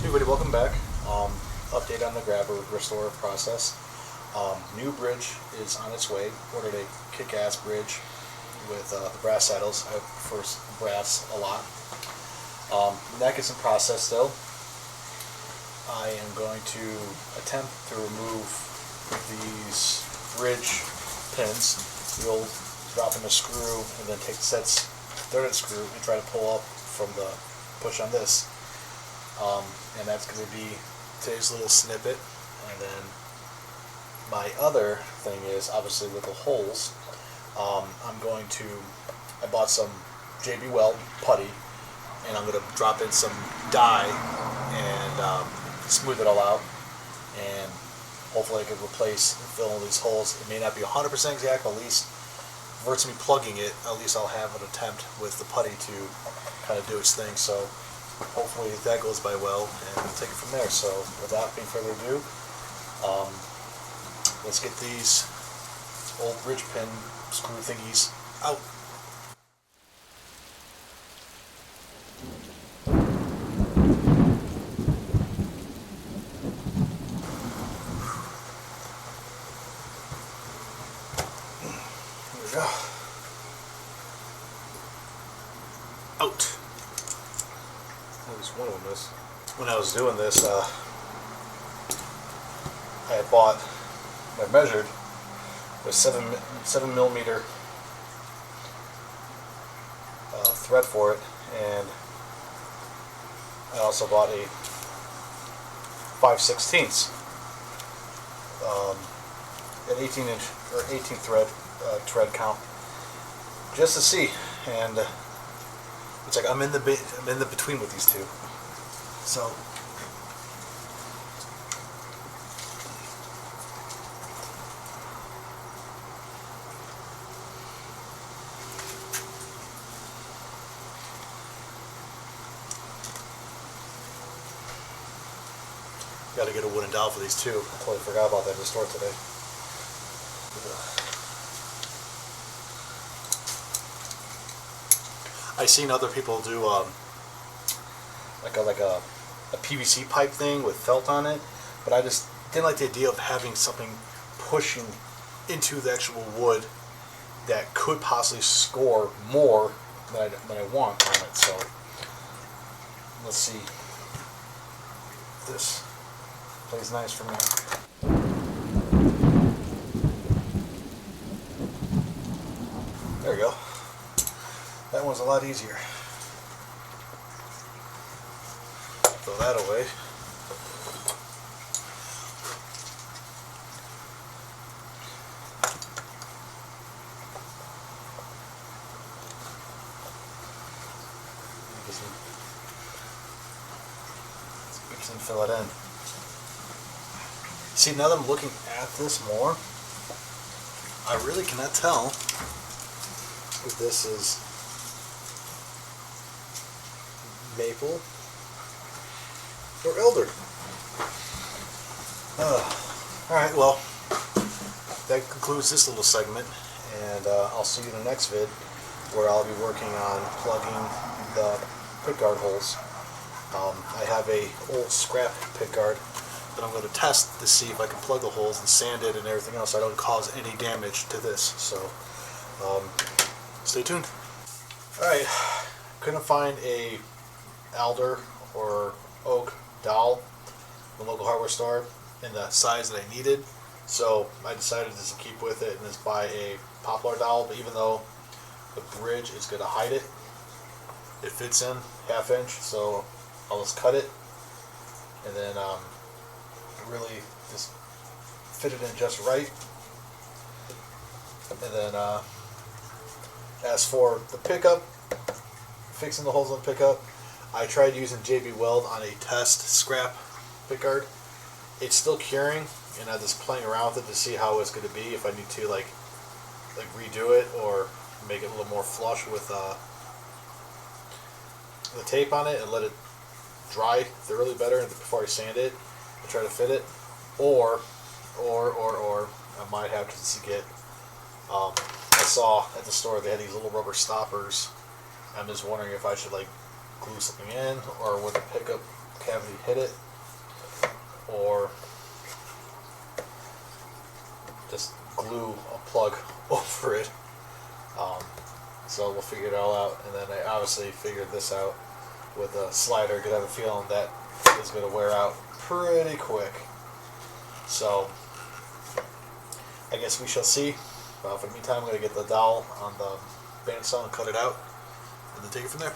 Hey everybody, welcome back. Update on the Grabber Restore process. New bridge is on its way. Ordered a kick-ass bridge with the brass saddles. I prefer brass a lot. Neck is in process still. I am going to attempt to remove these bridge pins. You'll drop in a screw and then take the threaded screw and try to pull up from the push on this. And that's going to be today's little snippet. And then my other thing is, obviously with the holes, I bought some JB Weld putty, and I'm going to drop in some dye and smooth it all out, and hopefully I can replace and fill in these holes. It may not be 100% exact, but at least versus me plugging it, at least I'll have an attempt with the putty to kind of do its thing. So hopefully that goes by well, and we'll take it from there. So without being further ado, let's get these old bridge pin screw thingies out. Here we go. Out. At least one of them is. When I was doing this, I had bought, I measured, with 7 millimeter thread for it, and I also bought a 5/16 an 18-inch or 18 thread count, just to see. And it's like I'm in the between with these two. So got to get a wooden dowel for these too. I totally forgot about that in the store today. I've seen other people do like a PVC pipe thing with felt on it, but I just didn't like the idea of having something pushing into the actual wood that could possibly score more than I want on it. So let's see if this plays nice for me. There we go. That one's a lot easier. Throw that away. Let's Gibson fill it in. See, now that I'm looking at this more, I really cannot tell if this is maple or elder. Alright, well, that concludes this little segment, and I'll see you in the next vid, where I'll be working on plugging the pickguard holes. I have a old scrap pickguard that I'm going to test to see if I can plug the holes and sand it and everything else so I don't cause any damage to this. So stay tuned. Alright, couldn't find a alder or oak dowel in the local hardware store in the size that I needed, so I decided just to keep with it and just buy a poplar dowel. But even though the bridge is going to hide it, it fits in 1/2 inch, so I'll just cut it and then really just fit it in just right. And then as for the pickup, fixing the holes on the pickup, I tried using JB Weld on a test scrap pickguard. It's still curing, and I'm just playing around with it to see how it's going to be, if I need to like redo it or make it a little more flush with the tape on it and let it dry thoroughly better before I sand it and try to fit it, or I might have to just get I saw at the store they had these little rubber stoppers. I'm just wondering if I should like glue something in, or with the pickup cavity hit it, or just glue a plug over it. So we'll figure it all out, and then I obviously figured this out with a slider because I have a feeling that is going to wear out pretty quick. So I guess we shall see. For the meantime, I'm going to get the dowel on the bandsaw and cut it out, and then take it from there.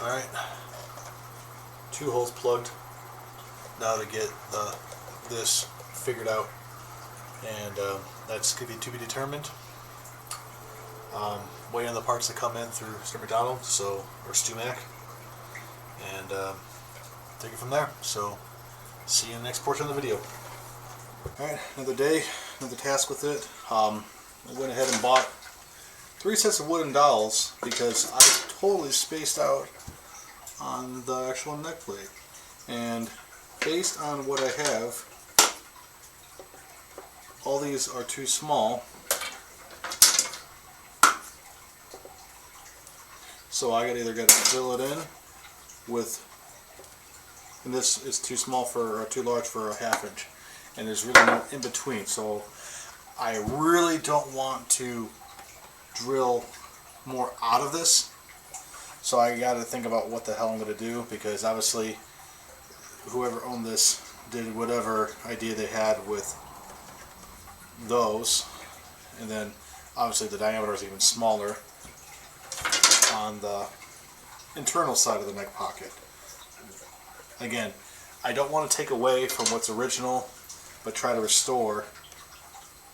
Alright, 2 holes plugged. Now to get this figured out, and that's going to be determined. Waiting on the parts to come in through Mr. McDonald, or Stu Mac, and take it from there. So see you in the next portion of the video. Alright, another day, another task with it. I went ahead and bought 3 sets of wooden dowels because I totally spaced out on the actual neck plate, and based on what I have, all these are too small, so I either got to fill it in with, and this is too small or too large for a 1/2 inch, and there's really no in between. So I really don't want to drill more out of this. So I got to think about what the hell I'm going to do, because obviously whoever owned this did whatever idea they had with those, and then obviously the diameter is even smaller on the internal side of the neck pocket. Again, I don't want to take away from what's original, but try to restore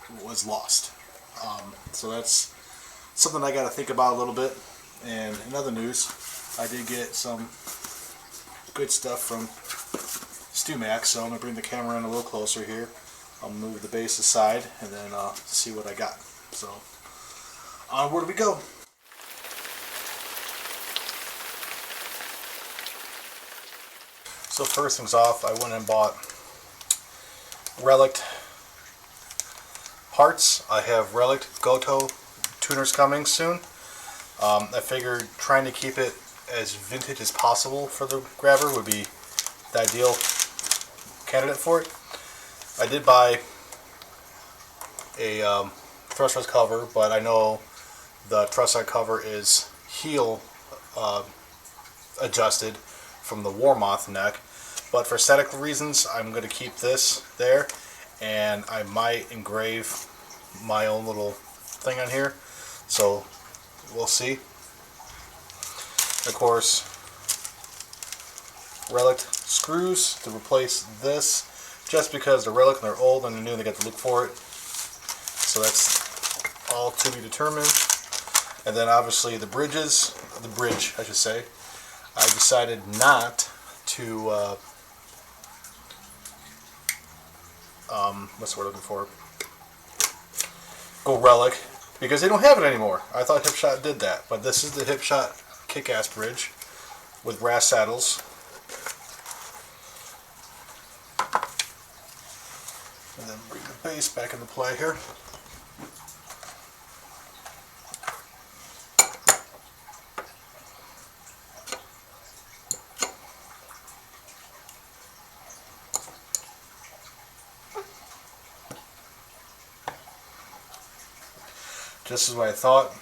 what was lost. So that's something I got to think about a little bit. And in other news, I did get some good stuff from Stu Mac, so I'm going to bring the camera in a little closer here. I'll move the base aside and then see what I got. So onward we go. So first things off, I went and bought Relic parts. I have Relic Goto tuners coming soon. I figured trying to keep it as vintage as possible for the grabber would be the ideal candidate for it. I did buy a truss rod cover, but I know the truss rod cover is heel adjusted from the Warmoth neck, but for aesthetic reasons I'm going to keep this there, and I might engrave my own little thing on here, so we'll see. Of course, Relic screws to replace this, just because they're Relic and they're old and they're new and they got to look for it. So that's all to be determined. And then obviously the bridge I should say, I decided not to what's the word I'm looking for? Go Relic, because they don't have it anymore. I thought Hipshot did that, but this is the Hipshot kick-ass bridge with brass saddles. And then bring the base back into play here. Just as what I thought.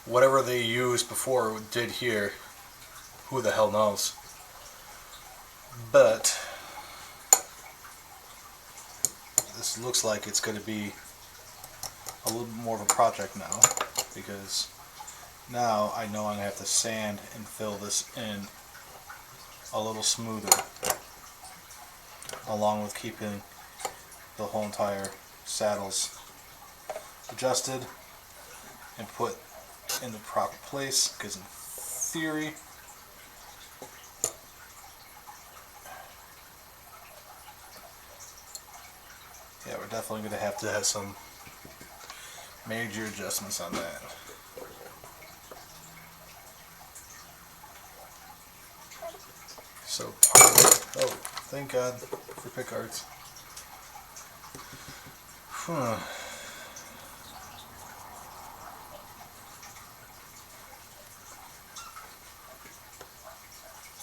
Whatever they used before did here, who the hell knows. But this looks like it's going to be a little more of a project now, because now I know I'm going to have to sand and fill this in a little smoother, along with keeping the whole entire saddles adjusted and put in the proper place, because in theory we're definitely going to have some major adjustments on that. So, oh, thank God for pickguards.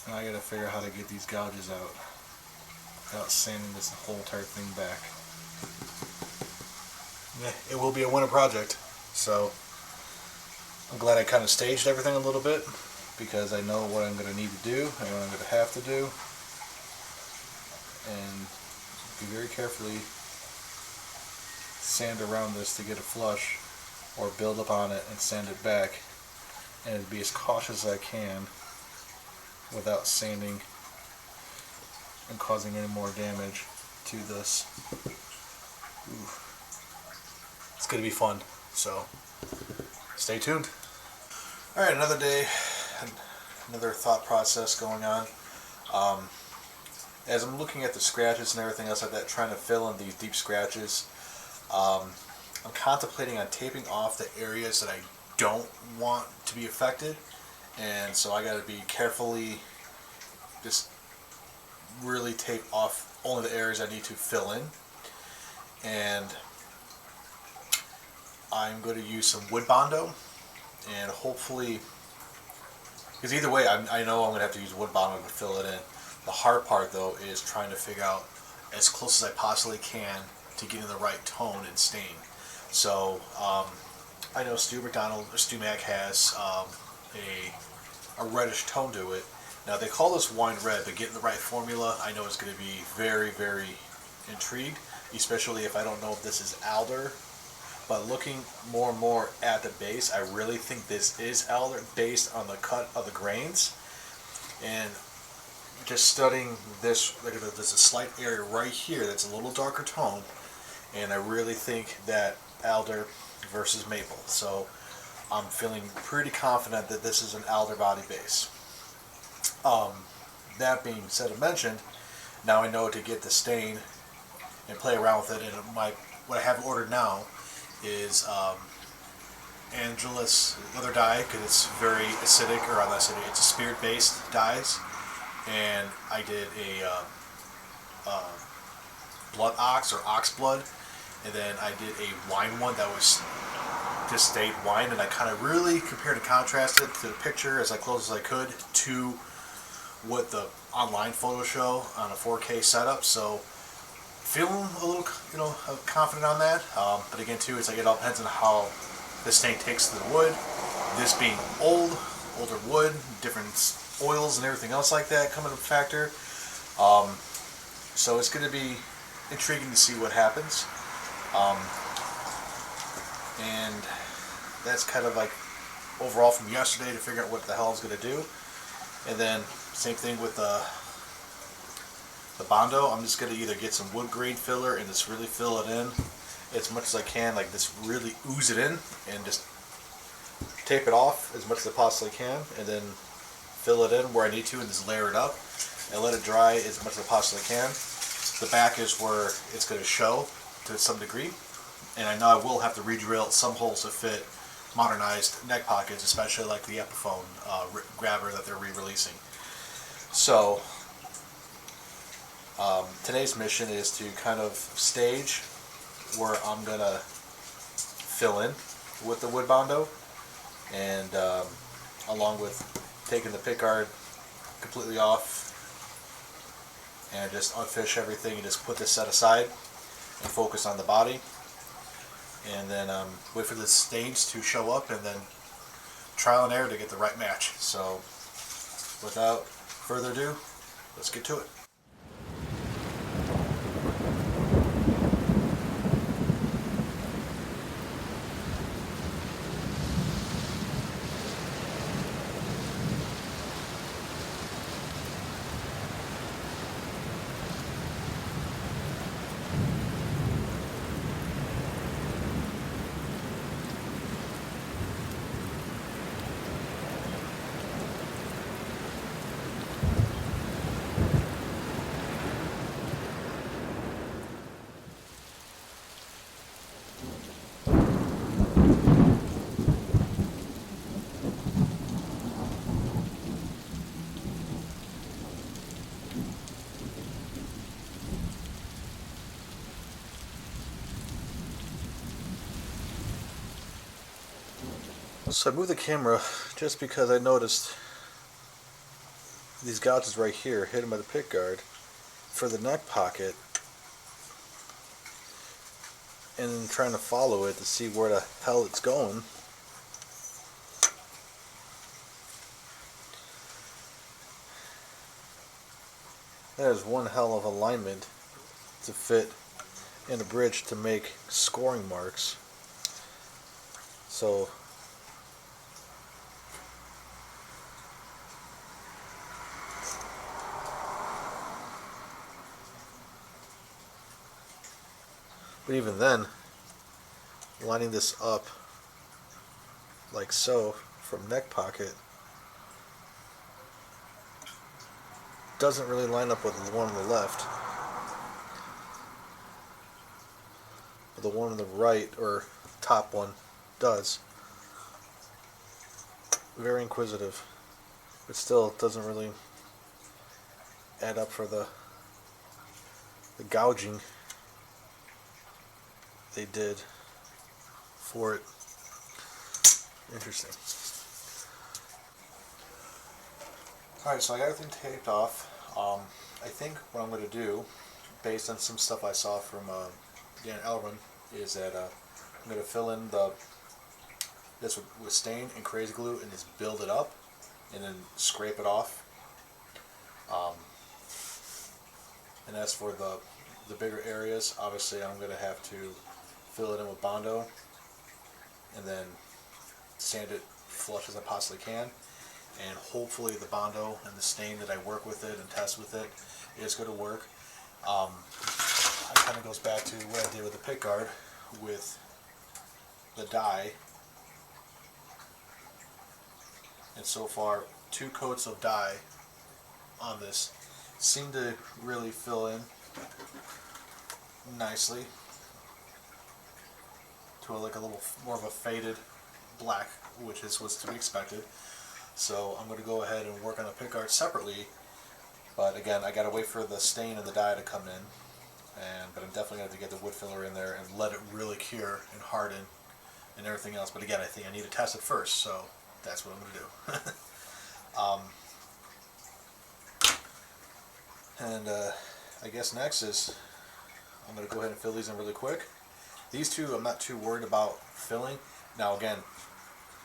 Now I gotta figure out how to get these gouges out without sanding this whole entire thing back. Yeah, it will be a winter project, so I'm glad I kind of staged everything a little bit because I know what I'm going to need to do and what I'm going to have to do, and be very carefully sand around this to get it flush or build up on it and sand it back, and be as cautious as I can without sanding and causing any more damage to this. Ooh. It's going to be fun, so stay tuned. Alright, another day, another thought process going on. As I'm looking at the scratches and everything else like that, trying to fill in these deep scratches, I'm contemplating on taping off the areas that I don't want to be affected, and so I got to be carefully just really tape off only the areas I need to fill in. And I'm going to use some wood bondo, and hopefully, because either way I know I'm going to have to use wood bondo to fill it in. The hard part though is trying to figure out as close as I possibly can to get in the right tone and stain. So I know Stu Mac has a reddish tone to it. Now they call this wine red, but getting the right formula I know is going to be very, very intrigued, especially if I don't know if this is alder. But looking more and more at the base, I really think this is alder based on the cut of the grains. And just studying this, there's a slight area right here that's a little darker tone, and I really think that alder versus maple. So I'm feeling pretty confident that this is an alder body base. That being said and mentioned, now I know to get the stain and play around with it. And what I have ordered now is Angelus leather dye, because it's very acidic, or not acidic, it's a spirit-based dyes. And I did a blood ox or ox blood, and then I did a wine one that was just stayed wine, and I kind of really compared and contrasted to the picture as close as I could to what the online photos show on a 4K setup. So feeling a little, confident on that. But again, too, it's it all depends on how the stain takes to the wood. This being older wood, different oils and everything else like that come into factor. So it's going to be intriguing to see what happens. And that's kind of overall from yesterday to figure out what the hell I was going to do. And then same thing with the Bondo. I'm just going to either get some wood grain filler and just really fill it in as much as I can, just really ooze it in, and just tape it off as much as I possibly can, and then fill it in where I need to, and just layer it up and let it dry as much as I possibly can. The back is where it's going to show to some degree, and I know I will have to re-drill some holes to fit modernized neck pockets, especially like the Epiphone grabber that they're re-releasing. So today's mission is to kind of stage where I'm going to fill in with the wood bondo, and along with taking the pickguard completely off and just unfish everything and just put this set aside and focus on the body, and then wait for the stains to show up, and then trial and error to get the right match. So without further ado, let's get to it. So I moved the camera just because I noticed these gouges right here hidden by the pick guard for the neck pocket, and then trying to follow it to see where the hell it's going. That is one hell of alignment to fit in a bridge to make scoring marks. So but even then, lining this up like so from neck pocket doesn't really line up with the one on the left. But the one on the right, or top one, does. Very inquisitive, but still doesn't really add up for the gouging they did for it. Interesting. Alright, so I got everything taped off. I think what I'm going to do, based on some stuff I saw from Dan Elron, is that I'm going to fill in this with stain and crazy glue and just build it up and then scrape it off. And as for the bigger areas, obviously I'm going to have to fill it in with Bondo and then sand it flush as I possibly can. And hopefully the Bondo and the stain that I work with it and test with it is going to work. It kind of goes back to what I did with the pick guard with the dye. And so far, 2 coats of dye on this seem to really fill in nicely to like a little more of a faded black, which is what's to be expected. So I'm going to go ahead and work on the pick guard separately, but again, I got to wait for the stain and the dye to come in, but I'm definitely going to have to get the wood filler in there and let it really cure and harden and everything else. But again, I think I need to test it first, so that's what I'm going to do. And I guess next is I'm going to go ahead and fill these in really quick. These two I'm not too worried about filling. Now again,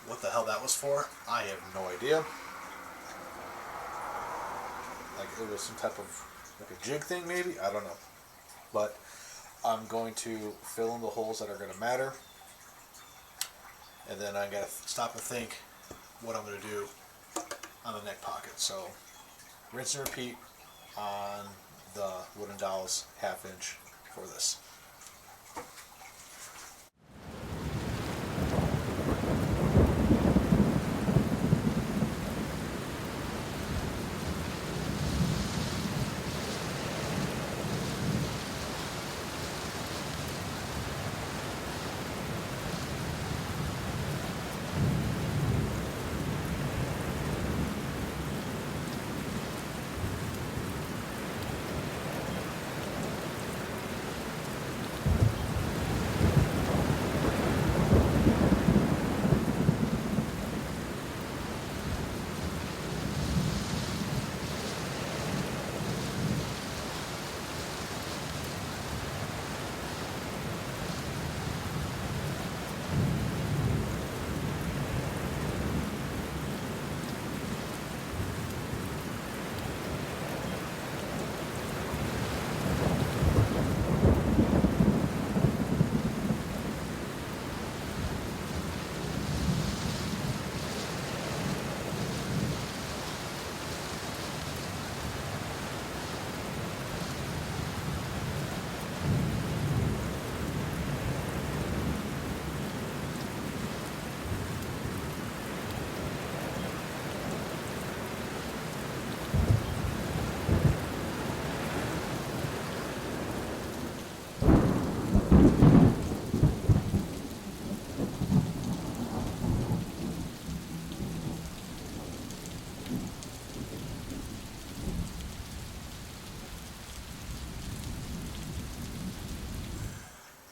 what the hell that was for, I have no idea. Like it was some type of like a jig thing maybe, I don't know. But I'm going to fill in the holes that are going to matter. And then I got to stop and think what I'm going to do on the neck pocket. So rinse and repeat on the Wooden Dolls 1/2 inch for this.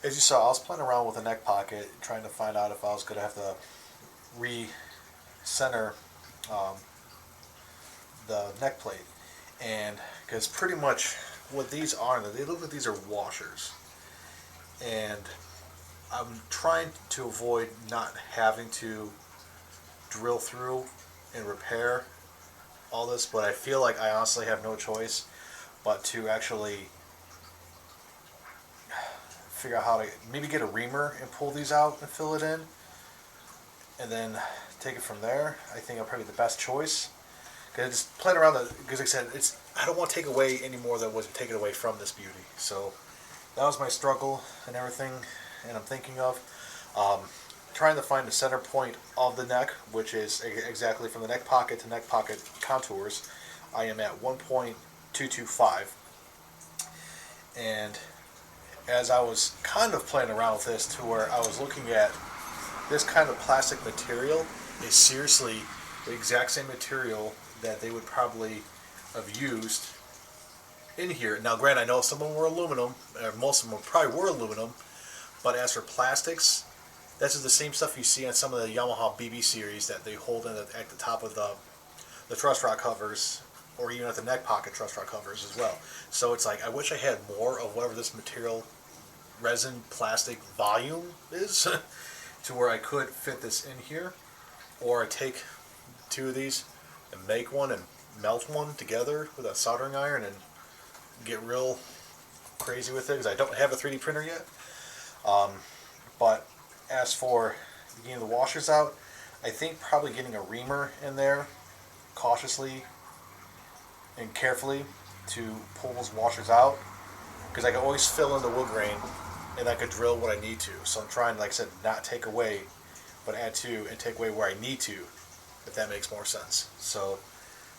As you saw, I was playing around with the neck pocket, trying to find out if I was going to have to re-center the neck plate, and because pretty much what these are, they look like these are washers, and I'm trying to avoid not having to drill through and repair all this, but I feel like I honestly have no choice but to actually figure out how to maybe get a reamer and pull these out and fill it in, and then take it from there. I think that'll probably be the best choice. Because just playing around, because like I said, I don't want to take away any more than was taken away from this beauty. So that was my struggle and everything, and I'm thinking of trying to find the center point of the neck, which is exactly from the neck pocket to neck pocket contours. I am at 1.225, and as I was kind of playing around with this, to where I was looking at this kind of plastic material is seriously the exact same material that they would probably have used in here. Now granted, I know some of them were aluminum, or most of them probably were aluminum, but as for plastics, this is the same stuff you see on some of the Yamaha BB series that they hold in at the top of the truss rod covers, or even at the neck pocket truss rod covers as well. So it's like, I wish I had more of whatever this material, resin, plastic volume is to where I could fit this in here, or I take two of these and make one and melt one together with a soldering iron and get real crazy with it, because I don't have a 3D printer yet. But as for getting the washers out, I think probably getting a reamer in there cautiously and carefully to pull those washers out, because I can always fill in the wood grain and I could drill what I need to. So I'm trying, like I said, not take away, but add to, and take away where I need to, if that makes more sense. So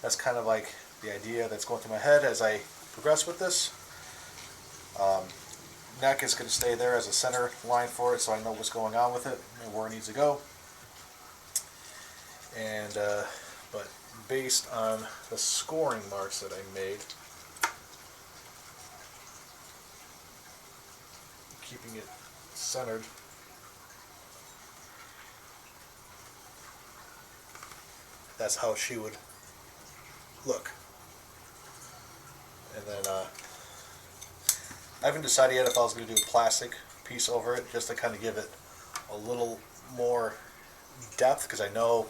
that's kind of like the idea that's going through my head as I progress with this. Neck is going to stay there as a center line for it, so I know what's going on with it and where it needs to go. And but based on the scoring marks that I made, keeping it centered, that's how she would look. And then I haven't decided yet if I was going to do a plastic piece over it, just to kind of give it a little more depth, because I know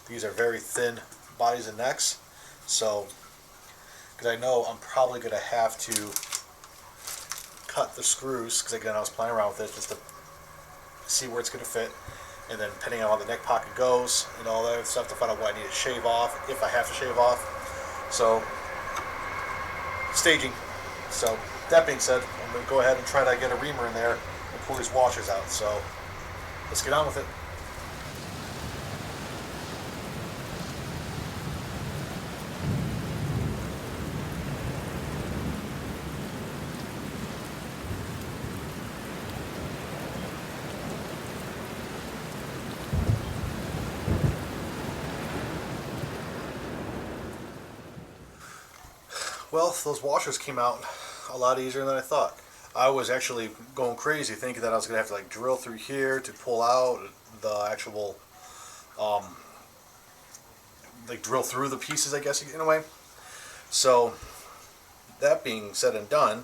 these are very thin bodies and necks. So, because I know I'm probably going to have to cut the screws, because again I was playing around with it just to see where it's going to fit, and then depending on how the neck pocket goes and all that stuff, to find out what I need to shave off, if I have to shave off. So, staging. So that being said, I'm going to go ahead and try to get a reamer in there and pull these washers out. So let's get on with it. Well, those washers came out a lot easier than I thought. I was actually going crazy thinking that I was going to have to like drill through here to pull out the actual, like drill through the pieces, I guess, in a way. So, that being said and done,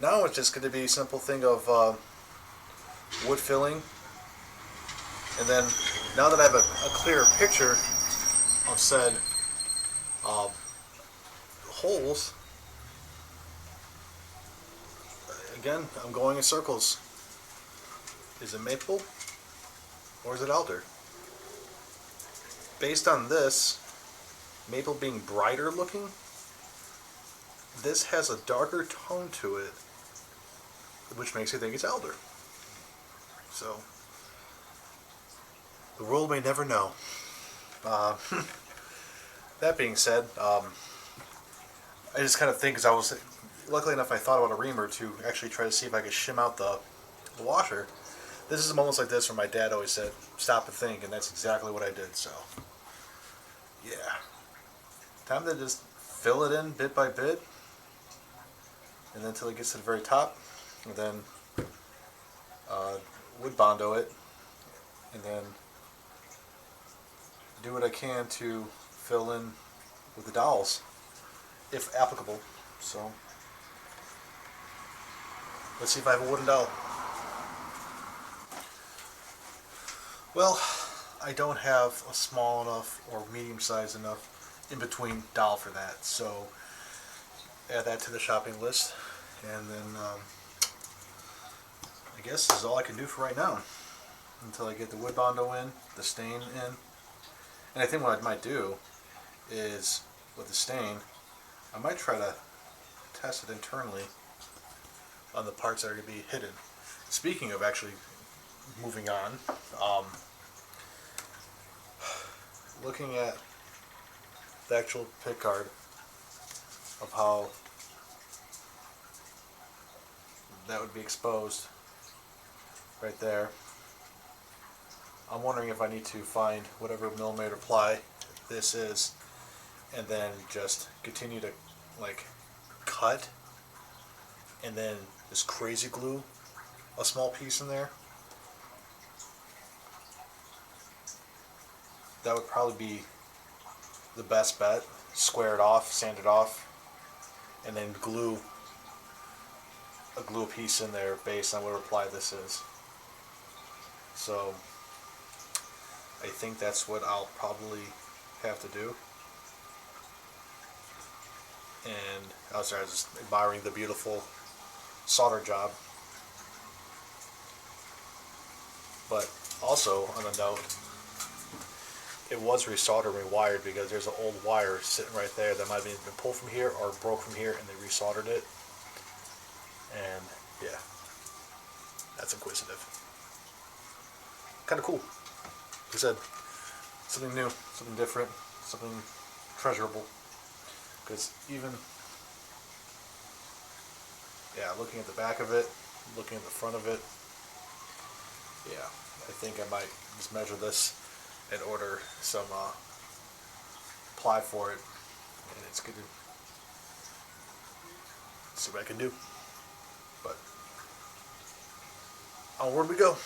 now it's just going to be a simple thing of wood filling. And then, now that I have a clearer picture of said holes, again, I'm going in circles. Is it maple or is it alder? Based on this, maple being brighter looking, this has a darker tone to it, which makes me think it's alder. So, the world may never know. That being said, I just kind of think, because I was, luckily enough I thought about a reamer to actually try to see if I could shim out the washer. This is moments like this where my dad always said, stop and think, and that's exactly what I did. So, yeah. Time to just fill it in bit by bit, and then until it gets to the very top, and then wood bondo it, and then do what I can to fill in with the dowels, if applicable. So let's see if I have a wooden dowel. Well, I don't have a small enough or medium sized enough in between dowel for that, so add that to the shopping list, and then I guess this is all I can do for right now until I get the wood bondo in, the stain in. And I think what I might do is, with the stain, I might try to test it internally on the parts that are going to be hidden. Speaking of actually moving on, looking at the actual pick guard of how that would be exposed right there, I'm wondering if I need to find whatever millimeter ply this is and then just continue to like cut and then just crazy glue a small piece in there. That would probably be the best bet. Square it off, sand it off, and then glue a piece in there based on whatever ply this is. So I think that's what I'll probably have to do. And I was just admiring the beautiful solder job. But also, on a note, it was resoldered and rewired because there's an old wire sitting right there that might have been pulled from here or broke from here, and they resoldered it. And yeah, that's inquisitive. Kind of cool. Like I said, something new, something different, something treasurable. Because even, yeah, looking at the back of it, looking at the front of it, yeah, I think I might just measure this and order some ply for it, and it's good to see what I can do. But onward we go.